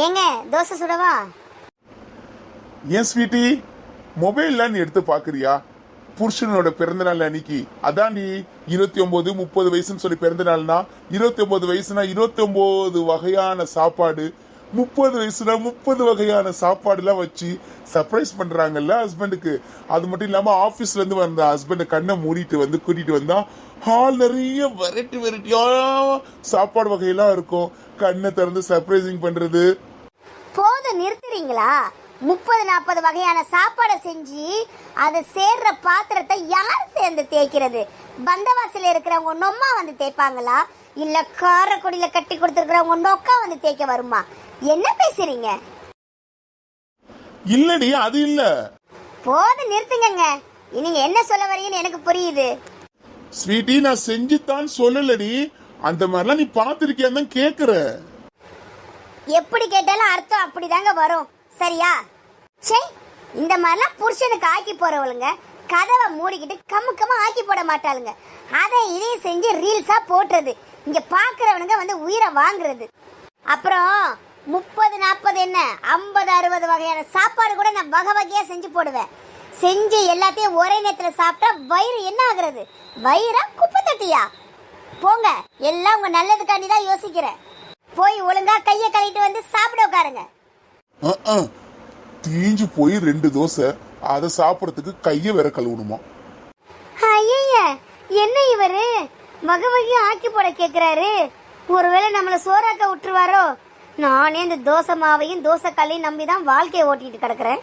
ஏங்க தோசை சுடவா? ஏன் ஸ்வீட்டி, மொபைல்ல நீ எடுத்து பாக்குறியா? புருஷனோட பிறந்தநாள் அன்னைக்கு அதாண்டி 29 30 வயசுன்னு சொல்லி பிறந்தநாள்னா 29 வயசுனா 29 வகையான சாப்பாடு, 30 வயசுனா 30 வகையான சாப்பாடு எல்லாம் வச்சு சர்ப்ரைஸ் பண்றாங்கல்ல ஹஸ்பண்டுக்கு. அது மட்டும் இல்லாம ஆபீஸ்ல இருந்து வந்த ஹஸ்பண்ட் கண்ணை மூடிட்டு வந்து கூட்டிட்டு வந்தா ஹால் நிறைய வெரைட்டியா சாப்பாடு வகையெல்லாம் இருக்கும். கண்ணை திறந்து சர்ப்ரைசிங் பண்றது. போதும், நிறுத்துறீங்களா? 30-40 வகையான சாப்பாடை செஞ்சு அதை சேர்ற பாத்திரத்தை யார் சேர்ந்து தேய்க்கிறது? பந்தவாசில இருக்கிறவங்க நொம்மா வந்து தேய்ப்பாங்களா, இல்ல காரக்குடியில கட்டி கொடுத்துருக்கிறவங்க நொக்கா வந்து தேய்க்க வருமா? என்ன பேசுறீங்க? இல்லடி, அது இல்ல. போதும், நிறுத்துங்க. நீங்க என்ன சொல்ல வரீங்கன்னு எனக்கு புரியுது. ஸ்வீட்டி, நான் செஞ்சுதான் சொல்லலடி. அந்த மாதிரிலாம் நீ பாத்திருக்கியான்னு தான் கேக்குற. எப்படி கேட்டாலும் அர்த்தம் அப்படிதாங்க வரும், சரியா? சே, இந்த மாதிரிலாம் புருஷனுக்கு ஆக்கி போறவளுங்க கதவை மூடிக்கிட்டு கம்முக்கமா ஆக்கி போட மாட்டாளுங்க. அதை இதையும் செஞ்சு ரீல்ஸா போட்டுறது, இங்க பாக்குறவனுங்க வந்து உயிரை வாங்குறது. அப்புறம் 30-40 என்ன 50-60 வகையான சாப்பாடு கூட நான் வகை வகையா செஞ்சு போடுவேன். செஞ்சு எல்லாத்தையும் ஒரே நேரத்துல சாப்பிட்டா வயிறு என்ன ஆகுறது? வயிறா குப்பை தட்டியா? போங்க, எல்லாம் உங்க நல்லதுக்காண்டி தான் யோசிக்கிறேன். போய் ஒழுங்கா கையை கழுவிட்டு வந்து சாப்பிட உட்காருங்க. தீஞ்சு போய் 2 தோசை, அதை சாப்பிடறதுக்கு கைய வேற கழுவணுமா? ஐய, என்ன இவரு வகை வகையா ஆக்கி போட கேக்குறாரு? ஒருவேளை நம்மள சோறாக்க விட்டுருவாரோ? நானே இந்த தோசை மாவையும் தோசை கல்லையும் நம்பிதான் வாழ்க்கையை ஓட்டிட்டு கிடக்குறேன்.